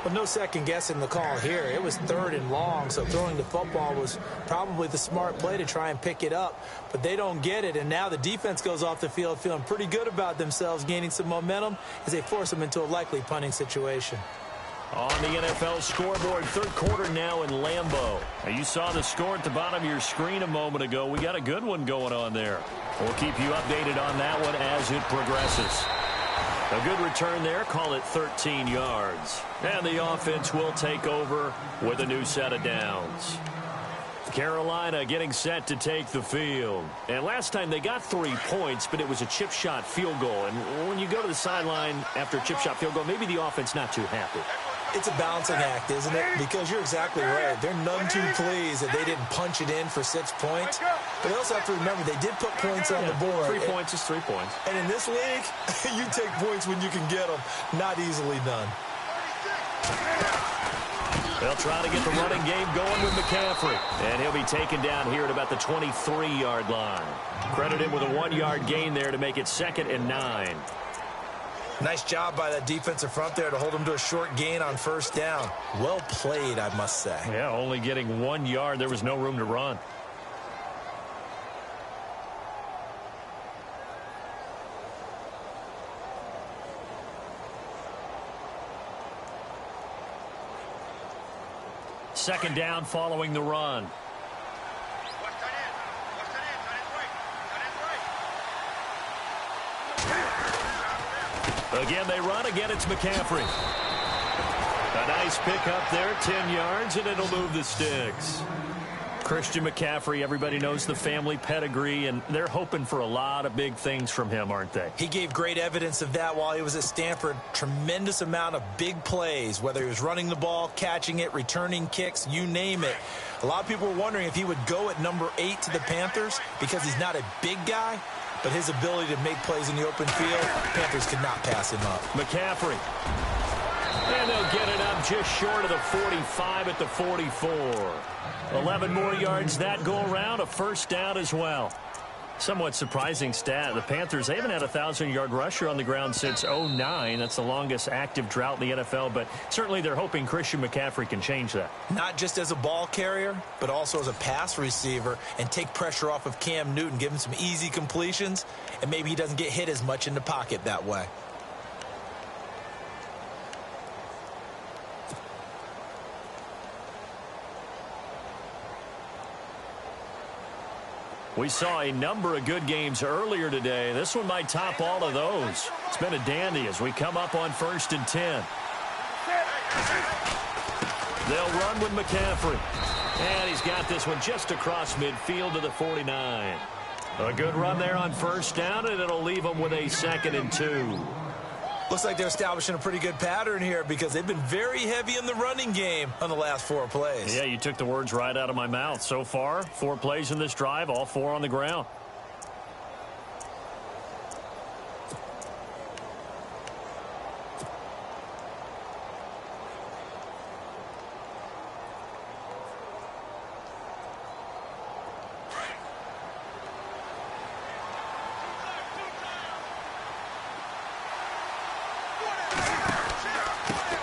But no second guessing the call here. It was 3rd and long, so throwing the football was probably the smart play to try and pick it up. But they don't get it, and now the defense goes off the field feeling pretty good about themselves, gaining some momentum as they force them into a likely punting situation. On the NFL scoreboard, third quarter now in Lambeau. Now, you saw the score at the bottom of your screen a moment ago. We got a good one going on there. We'll keep you updated on that one as it progresses. A good return there, call it 13 yards. And the offense will take over with a new set of downs. Carolina getting set to take the field. And last time they got 3 points, but it was a chip shot field goal. And when you go to the sideline after a chip shot field goal, maybe the offense not too happy. It's a balancing act, isn't it? Because you're exactly right. They're none too pleased that they didn't punch it in for 6 points. But they also have to remember they did put points on the board. 3 points is 3 points. And in this league, you take points when you can get them. Not easily done. They'll try to get the running game going with McCaffrey. And he'll be taken down here at about the 23-yard line. Credit him with a 1-yard gain there to make it 2nd and 9. Nice job by that defensive front there to hold him to a short gain on 1st down. Well played, I must say. Yeah, only getting 1 yard. There was no room to run. Second down following the run. Again, they run. Again, it's McCaffrey. A nice pick up there, 10 yards, and it'll move the sticks. Christian McCaffrey, everybody knows the family pedigree, and they're hoping for a lot of big things from him, aren't they? He gave great evidence of that while he was at Stanford. Tremendous amount of big plays, whether he was running the ball, catching it, returning kicks, you name it. A lot of people were wondering if he would go at number 8 to the Panthers because he's not a big guy, but his ability to make plays in the open field, Panthers could not pass him up. McCaffrey. And they'll get it up just short of the 45 at the 44. 11 more yards that go around, a 1st down as well. Somewhat surprising stat. The Panthers, they haven't had a 1,000-yard rusher on the ground since 2009. That's the longest active drought in the NFL, but certainly they're hoping Christian McCaffrey can change that. Not just as a ball carrier, but also as a pass receiver and take pressure off of Cam Newton, give him some easy completions, and maybe he doesn't get hit as much in the pocket that way. We saw a number of good games earlier today. This one might top all of those. It's been a dandy as we come up on 1st and 10. They'll run with McCaffrey. And he's got this one just across midfield to the 49. A good run there on 1st down, and it'll leave them with a 2nd and 2. Looks like they're establishing a pretty good pattern here because they've been very heavy in the running game on the last 4 plays. Yeah, you took the words right out of my mouth. So far, 4 plays in this drive, all 4 on the ground.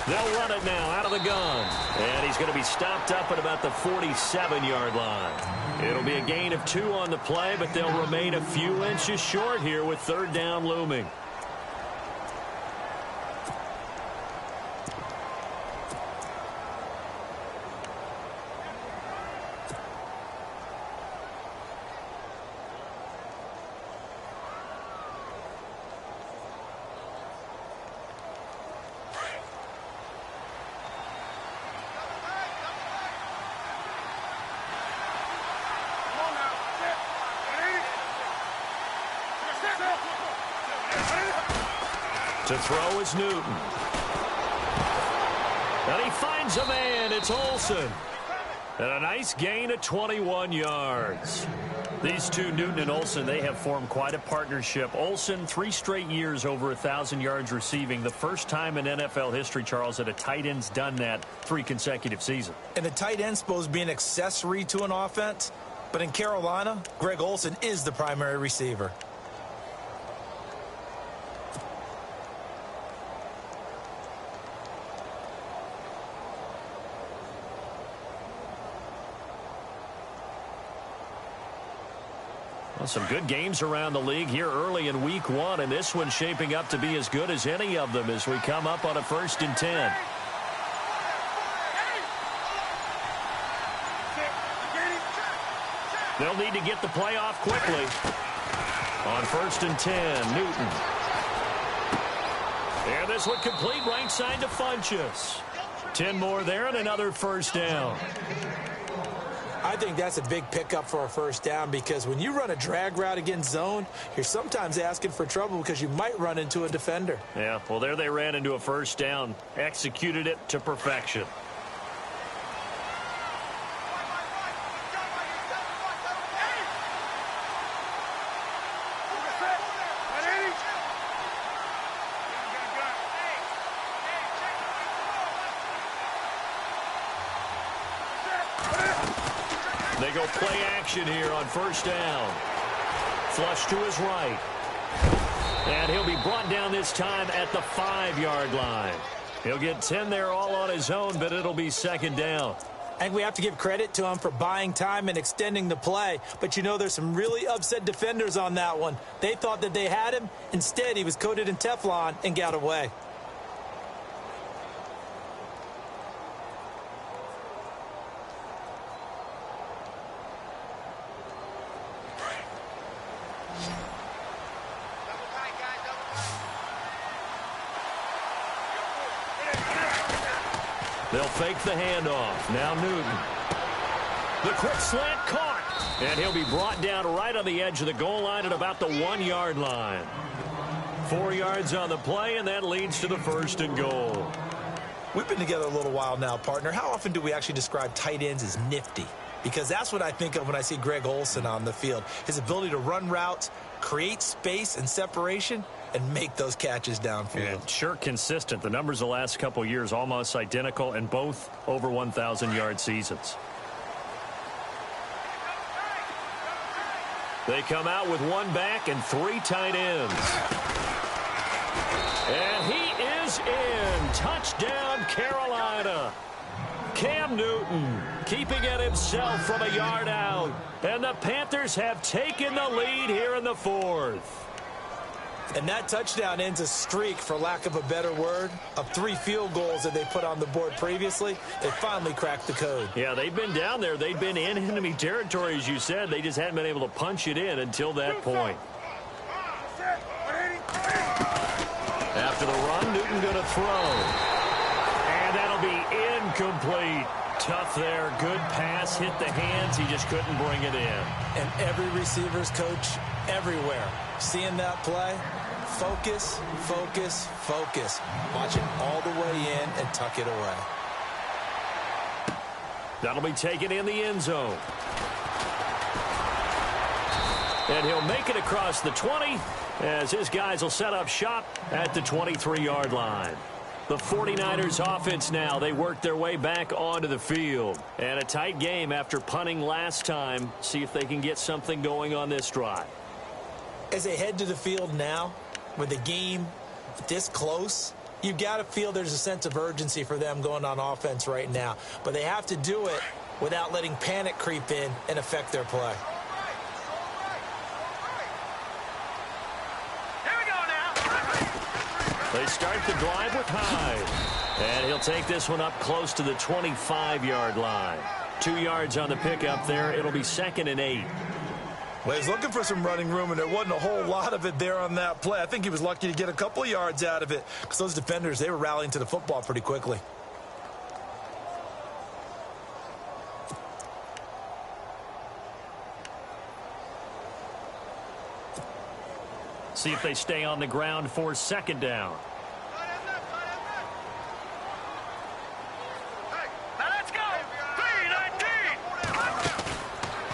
They'll run it now out of the gun. And he's going to be stopped up at about the 47-yard line. It'll be a gain of 2 on the play, but they'll remain a few inches short here with third down looming. To throw is Newton. And he finds a man. It's Olsen. And a nice gain of 21 yards. These two, Newton and Olsen, they have formed quite a partnership. Olsen, 3 straight years over 1,000 yards receiving. The first time in NFL history, Charles, that a tight end's done that 3 consecutive seasons. And the tight end's supposed to be an accessory to an offense. But in Carolina, Greg Olsen is the primary receiver. Well, some good games around the league here early in week 1, and this one's shaping up to be as good as any of them as we come up on a 1st and 10. They'll need to get the play off quickly. On 1st and 10, Newton. And this one complete right side to Funchess. 10 more there and another first down. I think that's a big pickup for a first down because when you run a drag route against zone, you're sometimes asking for trouble because you might run into a defender. Yeah, well, there they ran into a first down, executed it to perfection. They go play action here on first down. Flush to his right. And he'll be brought down this time at the 5-yard line. He'll get 10 there all on his own, but it'll be 2nd down. And we have to give credit to him for buying time and extending the play. But, you know, there's some really upset defenders on that one. They thought that they had him. Instead, he was coated in Teflon and got away. They'll fake the handoff. Now Newton. The quick slant caught. And he'll be brought down right on the edge of the goal line at about the 1-yard line. 4 yards on the play, and that leads to the 1st and goal. We've been together a little while now, partner. How often do we actually describe tight ends as nifty? Because that's what I think of when I see Greg Olsen on the field. His ability to run routes, create space and separation, and make those catches downfield. Yeah, sure consistent. The numbers the last couple of years almost identical, and both over 1,000-yard seasons. They come out with 1 back and 3 tight ends. And he is in. Touchdown, Carolina. Cam Newton keeping it himself from a yard out. And the Panthers have taken the lead here in the 4th. And that touchdown ends a streak, for lack of a better word, of 3 field goals that they put on the board previously. They finally cracked the code. Yeah, they've been down there. They've been in enemy territory, as you said. They just hadn't been able to punch it in until that point. After the run, Newton going to throw. And that'll be incomplete. Tough there. Good pass. Hit the hands. He just couldn't bring it in. And every receiver's coach everywhere, seeing that play, focus, focus, focus. Watch it all the way in and tuck it away. That'll be taken in the end zone. And he'll make it across the 20 as his guys will set up shop at the 23-yard line. The 49ers offense now, they work their way back onto the field. And a tight game after punting last time. See if they can get something going on this drive. As they head to the field now, with the game this close, You've got to feel there's a sense of urgency for them going on offense right now. But they have to do it without letting panic creep in and affect their play. Here we go now. They start the drive with Hyde. And he'll take this one up close to the 25-yard line. 2 yards on the pickup there. It'll be 2nd and 8. Well, he's looking for some running room, and there wasn't a whole lot of it there on that play. I think he was lucky to get a couple of yards out of it because those defenders, they were rallying to the football pretty quickly. See if they stay on the ground for 2nd down.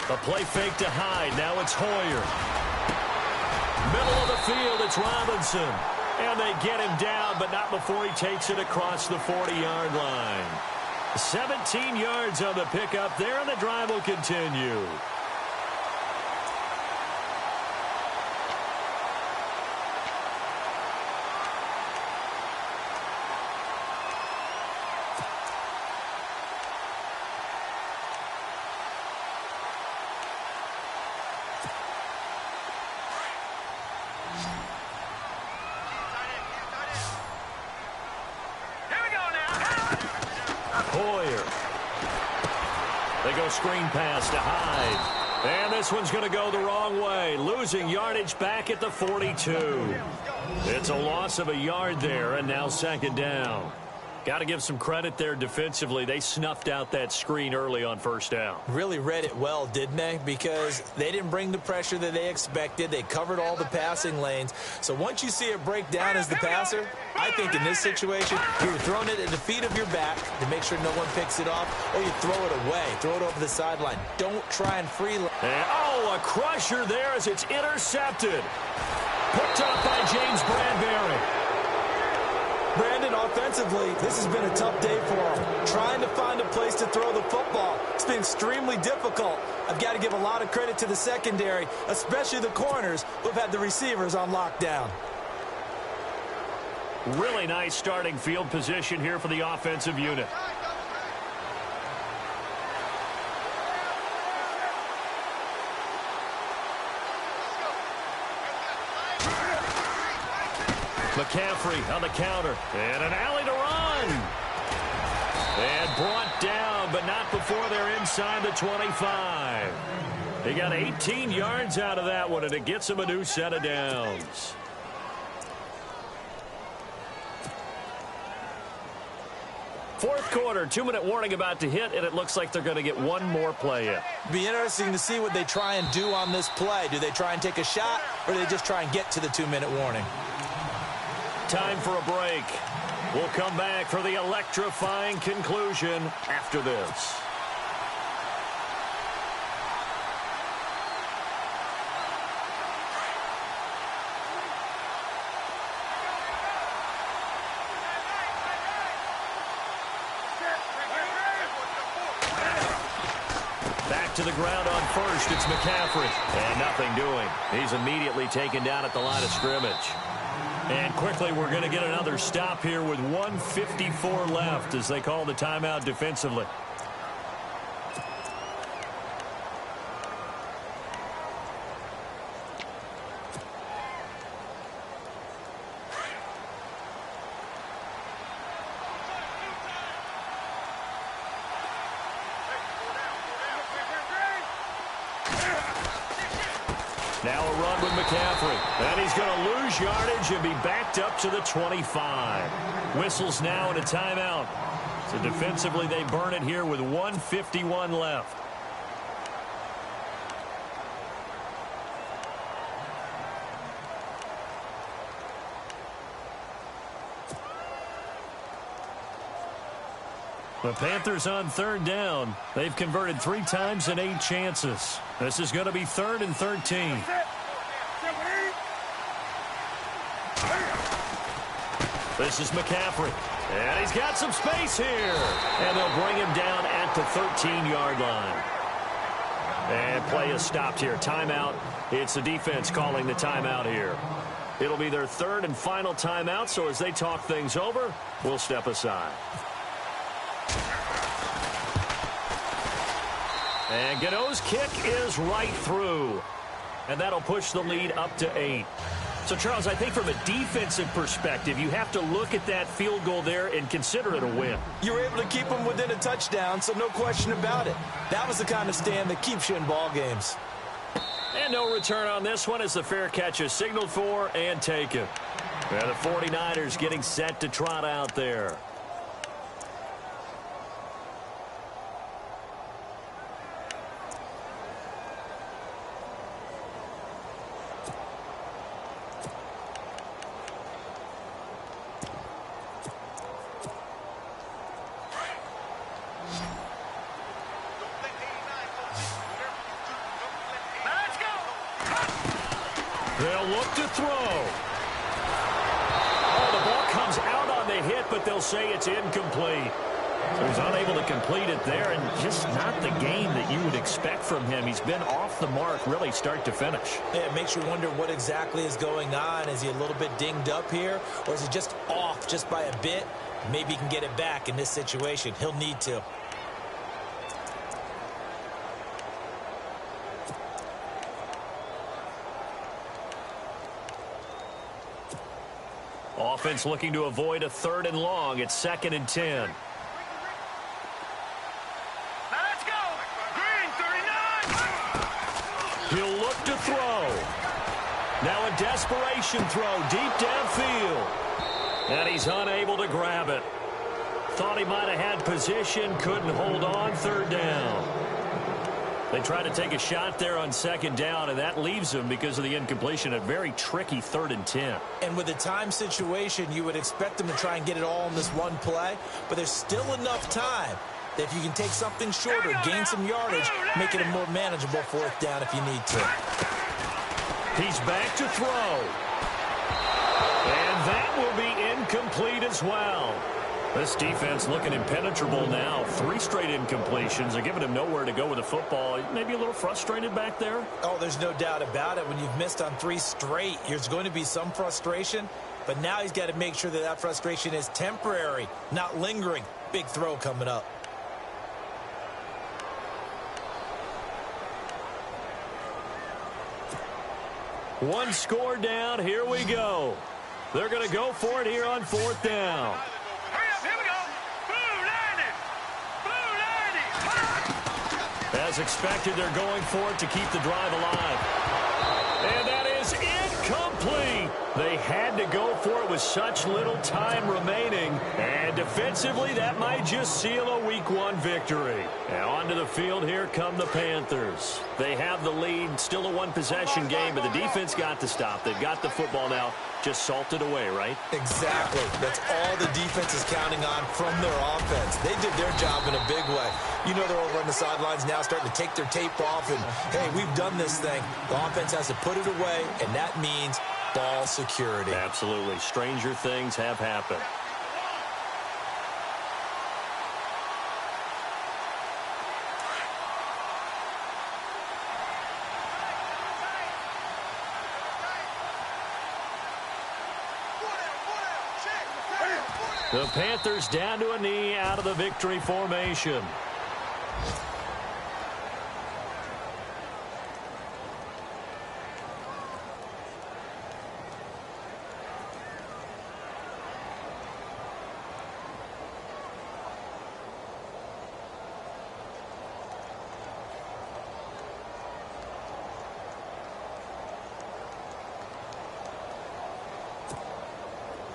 The play fake to Hyde. Now it's Hoyer. Middle of the field, it's Robinson. And they get him down, but not before he takes it across the 40-yard line. 17 yards on the pickup there, and the drive will continue. Hoyer. They go screen pass to Hyde. And this one's going to go the wrong way. Losing yardage back at the 42. It's a loss of a yard there, and now 2nd down. Got to give some credit there defensively. They snuffed out that screen early on 1st down. Really read it well, didn't they? Because they didn't bring the pressure that they expected. They covered all the passing lanes. So once you see it break down as the passer, I think in this situation, you're throwing it at the feet of your back to make sure no one picks it off, or you throw it away. Throw it over the sideline. Don't try and freelance. Oh, a crusher there as it's intercepted. Picked up by James Bradbury. Brandon, offensively, this has been a tough day for him. Trying to find a place to throw the football. It's been extremely difficult. I've got to give a lot of credit to the secondary, especially the corners who've had the receivers on lockdown. Really nice starting field position here for the offensive unit. McCaffrey on the counter. And an alley to run. And brought down, but not before they're inside the 25. He got 18 yards out of that one, and it gets him a new set of downs. Fourth quarter, 2-minute warning about to hit, and it looks like they're going to get one more play in. Be interesting to see what they try and do on this play. Do they try and take a shot, or do they just try and get to the 2-minute warning? Time for a break. We'll come back for the electrifying conclusion after this. Back to the ground on first. It's McCaffrey. And nothing doing. He's immediately taken down at the line of scrimmage. And quickly, we're going to get another stop here with 1:54 left as they call the timeout defensively. Now a run with McCaffrey. And he's going to lose yardage and be backed up to the 25. Whistles now and a timeout. So defensively, they burn it here with 1:51 left. The Panthers on 3rd down. They've converted 3 times in 8 chances. This is going to be 3rd and 13. This is McCaffrey. And he's got some space here. And they'll bring him down at the 13-yard line. And play is stopped here. Timeout. It's the defense calling the timeout here. It'll be their third and final timeout, so as they talk things over, we'll step aside. And Gano's kick is right through. And that'll push the lead up to 8. So, Charles, I think from a defensive perspective, you have to look at that field goal there and consider it a win. You were able to keep them within a touchdown, so no question about it. That was the kind of stand that keeps you in ball games. And no return on this one as the fair catch is signaled for and taken. And the 49ers getting set to trot out there. They'll look to throw. Oh, the ball comes out on the hit, but they'll say it's incomplete. So he's unable to complete it there, and just not the game that you would expect from him. He's been off the mark really start to finish. Yeah, it makes you wonder what exactly is going on. Is he a little bit dinged up here, or is he just off just by a bit? Maybe he can get it back in this situation. He'll need to. Offense looking to avoid a 3rd and long. It's 2nd and 10. Now let's go. Green, 39. He'll look to throw. Now a desperation throw deep downfield. And he's unable to grab it. Thought he might have had position, couldn't hold on, 3rd down. They try to take a shot there on 2nd down, and that leaves them, because of the incompletion, a very tricky 3rd and 10. And with the time situation, you would expect them to try and get it all in this one play, but there's still enough time that if you can take something shorter, gain some yardage, make it a more manageable 4th down if you need to. He's back to throw. And that will be incomplete as well. This defense looking impenetrable now. 3 straight incompletions are giving him nowhere to go with the football. Maybe a little frustrated back there. Oh, there's no doubt about it. When you've missed on 3 straight, there's going to be some frustration. But now he's got to make sure that that frustration is temporary, not lingering. Big throw coming up. One score down. Here we go. They're going to go for it here on 4th down. Here we go. Blue 90. As expected, they're going for it to keep the drive alive. And that is incomplete. They had to go for it with such little time remaining. And defensively, that might just seal a Week 1 victory. Now onto the field, here come the Panthers. They have the lead, still a 1-possession game, but the defense got to stop. They've got the football now, just salted away, right? Exactly. That's all the defense is counting on from their offense. They did their job in a big way. You know they're over on the sidelines now starting to take their tape off and, hey, we've done this thing. The offense has to put it away, and that means ball security. Absolutely. Stranger things have happened. The Panthers down to a knee out of the victory formation.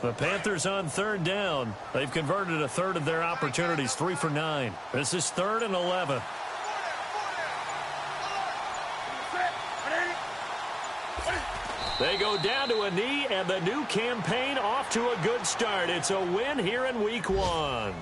The Panthers on 3rd down. They've converted a 1/3 of their opportunities, 3 for 9. This is 3rd and 11. They go down to a knee, and the new campaign off to a good start. It's a win here in Week 1.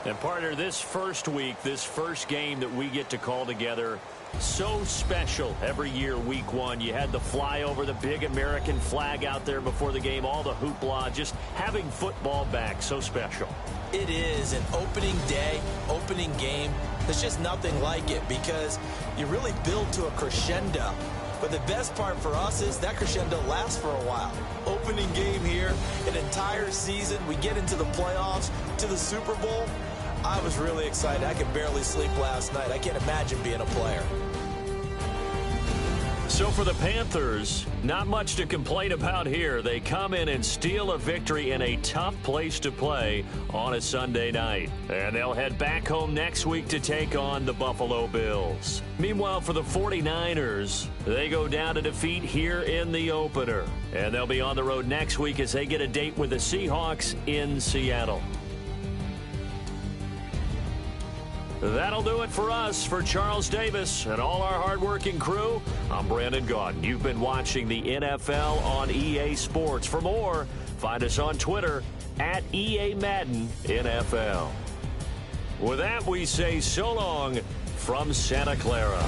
And partner, this first week, this first game that we get to call together, So special every year, week one. You had the flyover, the big American flag out there before the game, all the hoopla, just having football back, so special. It is an opening day, opening game. There's just nothing like it because you really build to a crescendo. But the best part for us is that crescendo lasts for a while. Opening game here, an entire season. We get into the playoffs, to the Super Bowl. I was really excited. I could barely sleep last night. I can't imagine being a player. So for the Panthers, not much to complain about here. They come in and steal a victory in a tough place to play on a Sunday night. And they'll head back home next week to take on the Buffalo Bills. Meanwhile, for the 49ers, they go down to defeat here in the opener. And they'll be on the road next week as they get a date with the Seahawks in Seattle. That'll do it for us. For Charles Davis and all our hardworking crew, I'm Brandon Gaudin. You've been watching the NFL on EA Sports. For more, find us on Twitter at EA Madden NFL. With that, we say so long from Santa Clara.